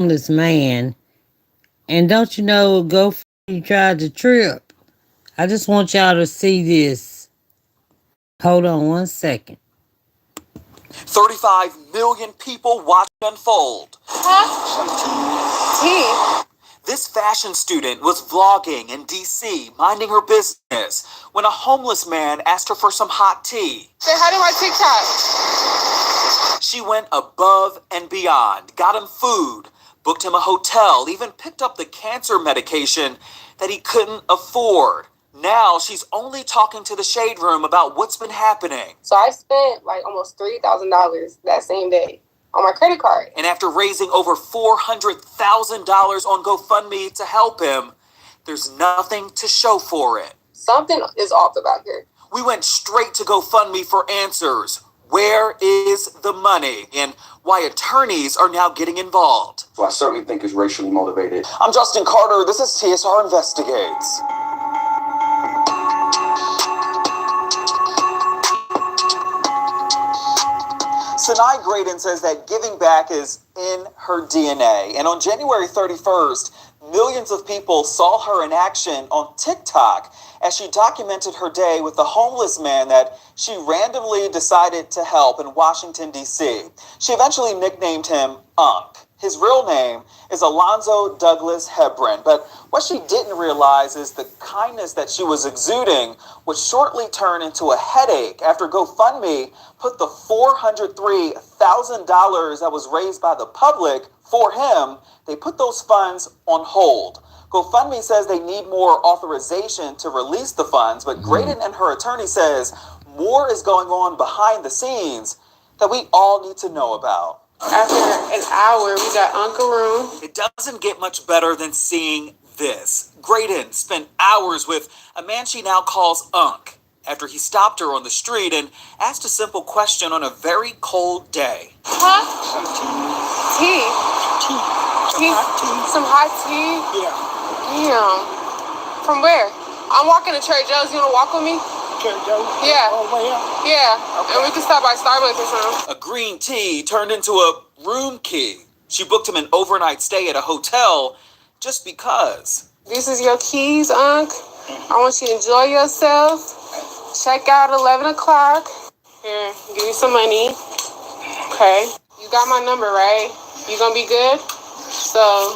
homeless man. And don't you know, GoFundMe tried to trip. I just want y'all to see this. Hold on one second. 35 million people watch unfold. This fashion student was vlogging in D.C., minding her business, when a homeless man asked her for some hot tea. Say hi to my TikTok. She went above and beyond, got him food, booked him a hotel, even picked up the cancer medication that he couldn't afford. Now she's only talking to the Shade Room about what's been happening. So I spent like almost $3,000 that same day on my credit card. And after raising over $400,000 on GoFundMe to help him, there's nothing to show for it. Something is off about here. We went straight to GoFundMe for answers. Where is the money? And why attorneys are now getting involved. So I certainly think it's racially motivated. I'm Justin Carter. This is TSR Investigates. Sinai Graydon says that giving back is in her DNA. And on January 31st, millions of people saw her in action on TikTok as she documented her day with the homeless man that she randomly decided to help in Washington, D.C. She eventually nicknamed him Unc. His real name is Alonzo Douglas Hebron, but what she didn't realize is the kindness that she was exuding would shortly turn into a headache after GoFundMe put the $403,000 that was raised by the public for him. They put those funds on hold. GoFundMe says they need more authorization to release the funds, but Graydon and her attorney says more is going on behind the scenes that we all need to know about. After an hour, we got Uncle Room. It doesn't get much better than seeing this. Graydon spent hours with a man she now calls Unc after he stopped her on the street and asked a simple question on a very cold day. Huh? Tea. Some hot tea? Yeah. Damn. From where? I'm walking to Trader Joe's. You want to walk with me? Trader Joe's? Yeah. Oh, yeah. Yeah. Okay. And we can stop by Starbucks or something. A green tea turned into a room key. She booked him an overnight stay at a hotel just because. This is your keys, Unc. I want you to enjoy yourself. Check out 11 o'clock. Here, give you some money. Okay. You got my number, right? You gonna be good? So,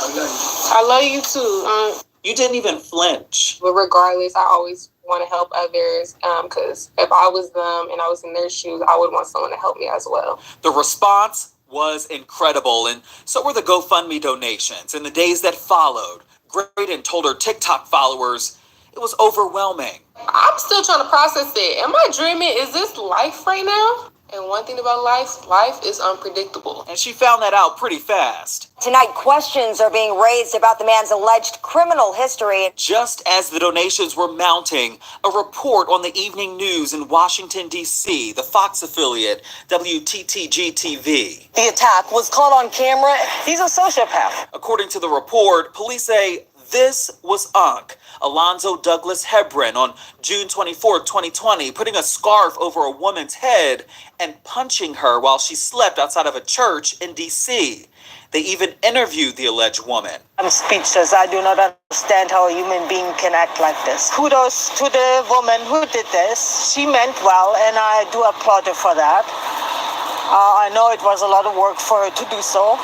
I love you too, Unc. You didn't even flinch. But regardless, I always want to help others because if I was them and I was in their shoes, I would want someone to help me as well. The response was incredible, and so were the GoFundMe donations. In the days that followed, Graydon told her TikTok followers it was overwhelming. I'm still trying to process it. Am I dreaming? Is this life right now? And one thing about life is unpredictable. And she found that out pretty fast. Tonight, questions are being raised about the man's alleged criminal history. Just as the donations were mounting, a report on the evening news in Washington, D.C., the Fox affiliate, WTTG-TV. The attack was caught on camera. He's a sociopath. According to the report, police say this was Unc, Alonzo Douglas Hebron, on June 24, 2020, putting a scarf over a woman's head and punching her while she slept outside of a church in D.C. They even interviewed the alleged woman. I'm speechless. I do not understand how a human being can act like this. Kudos to the woman who did this. She meant well, and I do applaud her for that. I know it was a lot of work for her to do so.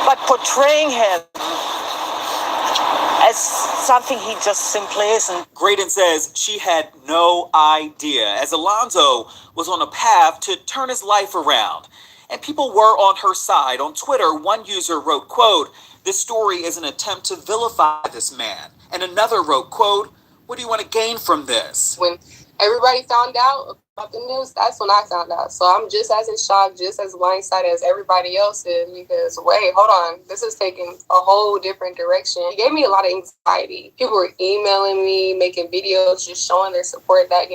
But portraying him as something he just simply isn't. Graydon says she had no idea, as Alonzo was on a path to turn his life around. And people were on her side. On Twitter, one user wrote, quote, "This story is an attempt to vilify this man." And another wrote, quote, "What do you want to gain from this?" When everybody found out about the news, that's when I found out. So I'm just as in shock, just as blindsided as everybody else is because, wait, hold on. This is taking a whole different direction. It gave me a lot of anxiety. People were emailing me, making videos, just showing their support that,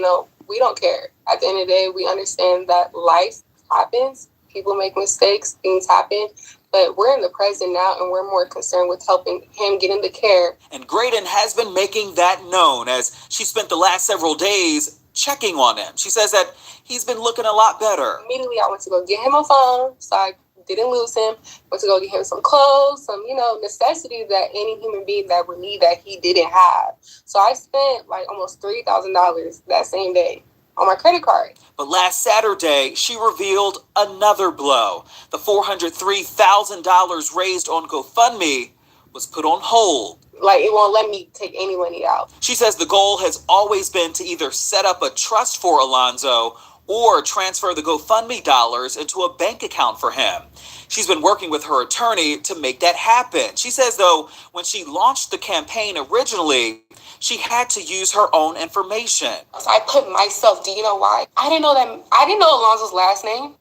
we don't care. At the end of the day, we understand that life happens. People make mistakes, things happen, but we're in the present now and we're more concerned with helping him get into care. And Graydon has been making that known as she spent the last several days checking on him. She says that he's been looking a lot better. Immediately, I went to go get him a phone so I didn't lose him. Went to go get him some clothes, some, necessities that any human being that would need that he didn't have. So I spent like almost $3,000 that same day on my credit card. But last Saturday, she revealed another blow. The $403,000 raised on GoFundMe was put on hold. Like, it won't let me take any money out. She says the goal has always been to either set up a trust for Alonzo or transfer the GoFundMe dollars into a bank account for him. She's been working with her attorney to make that happen. She says, though, when she launched the campaign originally, she had to use her own information. So I put myself, do you know why? I didn't know Alonzo's last name.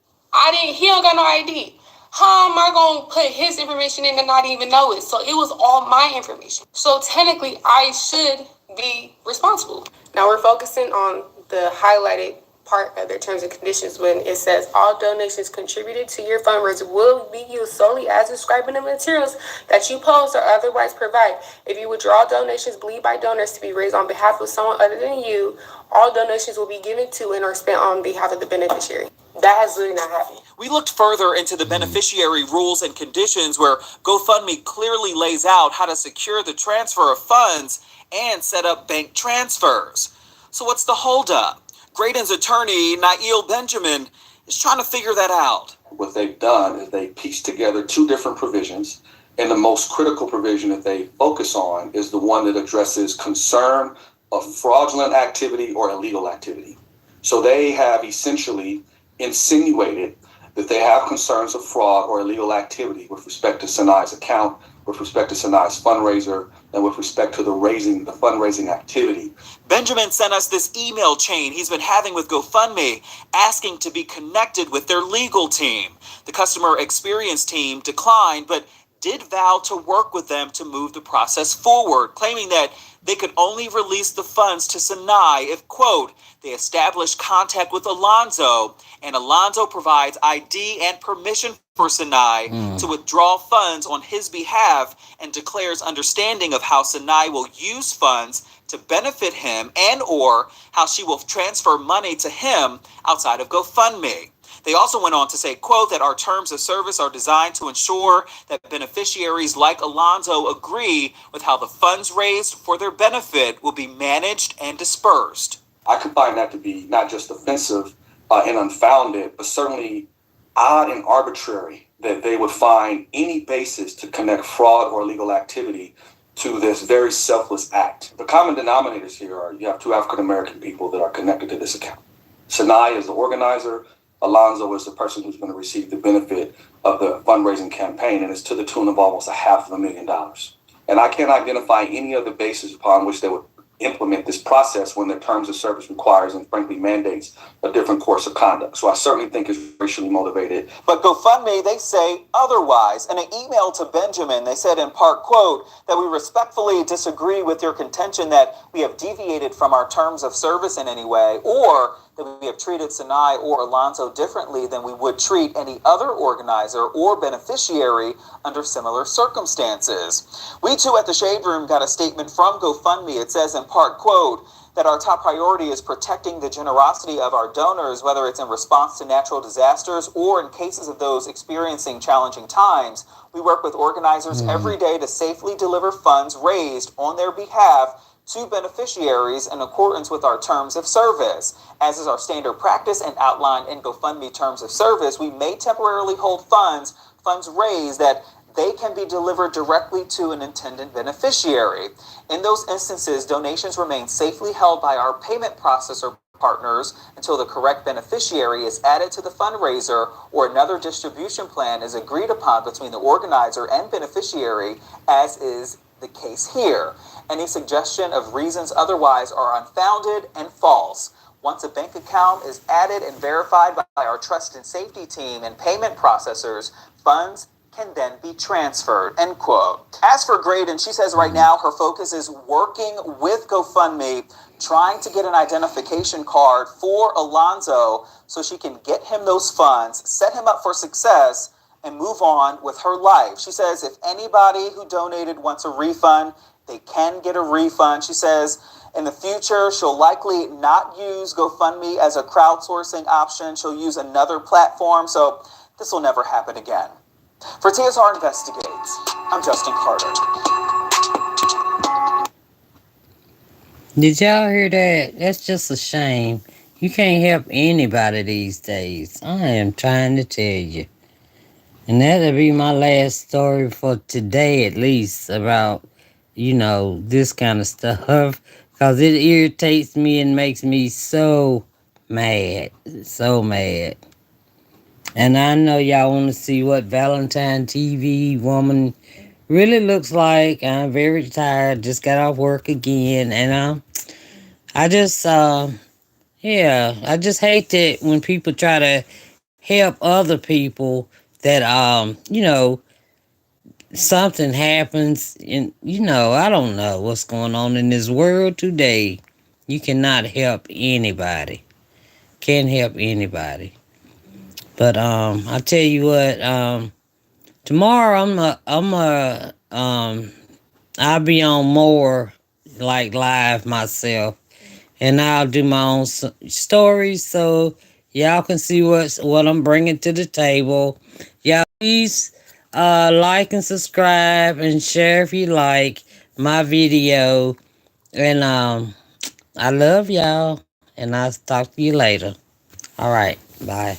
He don't got no ID. How am I going to put his information in and not even know it? So it was all my information. So technically, I should be responsible. Now we're focusing on the highlighted part of their terms and conditions when it says all donations contributed to your fundraiser will be used solely as described in the materials that you post or otherwise provide. If you withdraw donations believed by donors to be raised on behalf of someone other than you, all donations will be given to and are spent on behalf of the beneficiary. That has literally not happened. We looked further into the beneficiary rules and conditions where GoFundMe clearly lays out how to secure the transfer of funds and set up bank transfers. So what's the holdup? Graydon's attorney, Nail Benjamin, is trying to figure that out. What they've done is they pieced together two different provisions, and the most critical provision that they focus on is the one that addresses concern of fraudulent activity or illegal activity. So they have essentially insinuated that they have concerns of fraud or illegal activity with respect to Sanai's account, with respect to Sanai's fundraiser, and with respect to the fundraising activity. Benjamin sent us this email chain he's been having with GoFundMe asking to be connected with their legal team. The customer experience team declined, but did vow to work with them to move the process forward, claiming that they could only release the funds to Sanai if, quote, they establish contact with Alonzo, and Alonzo provides ID and permission for Sanai to withdraw funds on his behalf and declares understanding of how Sanai will use funds to benefit him and or how she will transfer money to him outside of GoFundMe. They also went on to say, quote, that our terms of service are designed to ensure that beneficiaries like Alonzo agree with how the funds raised for their benefit will be managed and dispersed. I could find that to be not just offensive and unfounded, but certainly odd and arbitrary that they would find any basis to connect fraud or illegal activity to this very selfless act. The common denominators here are you have two African-American people that are connected to this account. Sanai is the organizer. Alonzo is the person who's going to receive the benefit of the fundraising campaign, and it's to the tune of almost $500,000. And I can't identify any other basis upon which they would implement this process when their terms of service requires and frankly mandates a different course of conduct. So I certainly think it's racially motivated. But GoFundMe, they say otherwise. In an email to Benjamin, they said in part, quote, that we respectfully disagree with your contention that we have deviated from our terms of service in any way, or that we have treated Sanai or Alonzo differently than we would treat any other organizer or beneficiary under similar circumstances. We too at the Shade Room got a statement from GoFundMe. It says in part, quote, that our top priority is protecting the generosity of our donors, whether it's in response to natural disasters or in cases of those experiencing challenging times. We work with organizers every day to safely deliver funds raised on their behalf to beneficiaries in accordance with our terms of service. As is our standard practice and outlined in GoFundMe terms of service, we may temporarily hold funds raised that they can be delivered directly to an intended beneficiary. In those instances, donations remain safely held by our payment processor partners until the correct beneficiary is added to the fundraiser or another distribution plan is agreed upon between the organizer and beneficiary, as is the case here. Any suggestion of reasons otherwise are unfounded and false. Once a bank account is added and verified by our trust and safety team and payment processors, funds can then be transferred, end quote. As for Graydon, she says right now her focus is working with GoFundMe, trying to get an identification card for Alonzo so she can get him those funds, set him up for success, and move on with her life. She says if anybody who donated wants a refund, they can get a refund. She says in the future, she'll likely not use GoFundMe as a crowdsourcing option. She'll use another platform, so this will never happen again. For TSR Investigates, I'm Justin Carter. Did y'all hear that? That's just a shame. You can't help anybody these days. I am trying to tell you. And that'll be my last story for today, at least, about, this kind of stuff. Because it irritates me and makes me so mad. So mad. And I know y'all want to see what Valentine TV woman really looks like. I'm very tired. Just got off work again. And I just, I just hate that when people try to help other people that, something happens and, I don't know what's going on in this world today. You cannot help anybody. Can't help anybody. But, I tell you what, tomorrow I'll be on more like live myself, and I'll do my own stories so y'all can see what I'm bringing to the table. Y'all please like and subscribe and share if you like my video. And I love y'all, and I'll talk to you later. All right, bye.